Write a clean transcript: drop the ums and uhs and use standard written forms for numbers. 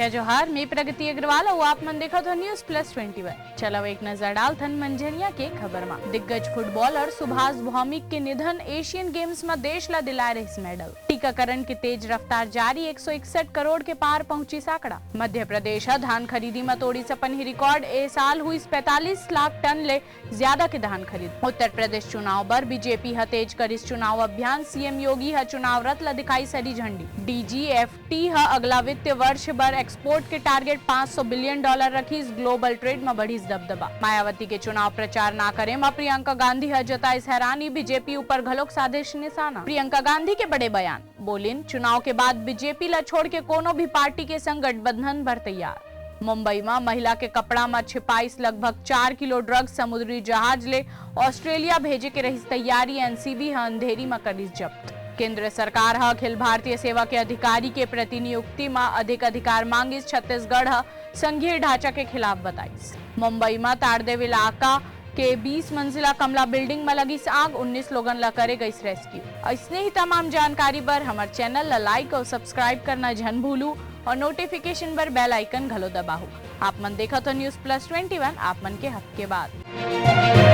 नमस्कार जोहार, मैं प्रगति अग्रवाल और आप मन देखा तो न्यूज प्लस 21। चलो एक नजर डाल थन मंझनिया के खबर में। दिग्गज फुटबॉलर सुभाष भौमिक के निधन एशियन गेम्स में देश ला दिलाए रही मेडल। टीकाकरण की तेज रफ्तार जारी 161 करोड़ के पार पहुंची साकड़ा। मध्य प्रदेश धान खरीदी में तोड़ी सपन ही रिकॉर्ड ए साल हुई 45 लाख टन ले ज्यादा के धान खरीद। उत्तर प्रदेश चुनाव पर बीजेपी तेज करिस चुनाव अभियान। सीएम योगी चुनाव रथ ला दिखाई सरी झंडी। डीजीएफटी अगला वित्तीय वर्ष पर एक्सपोर्ट के टारगेट 500 बिलियन डॉलर रखी। ग्लोबल ट्रेड में बढ़ी दबदबा। मायावती के चुनाव प्रचार ना करे में प्रियंका गांधी जताई हैरानी। बीजेपी ऊपर घलोक साजिश निशाना। प्रियंका गांधी के बड़े बयान। बोलिन चुनाव के बाद बीजेपी ला छोड़ के कोनो भी पार्टी के संग गठबंधन भर तैयार। मुंबई में महिला के कपड़ा में छिपाइस लगभग 4 किलो ड्रग्स समुद्री जहाज ले ऑस्ट्रेलिया भेजे के रही तैयारी। एनसीबी अंधेरी में करी जब्त। केंद्र सरकार अखिल भारतीय सेवा के अधिकारी के प्रतिनियुक्ति में अधिक अधिकार मांगिस। छत्तीसगढ़ संघीय ढांचा के खिलाफ बताइस। मुंबई में ताड़देव इलाका के 20 मंजिला कमला बिल्डिंग में लगी आग। 19 लोगन ला करे गई रेस्क्यू। ऐसने ही तमाम जानकारी पर हमारे चैनल ला लाइक और सब्सक्राइब करना जन भूलू और नोटिफिकेशन पर बेल आइकन घलो दबाहू। आप मन देखा तो न्यूज प्लस 21 आप मन के हक के बाद।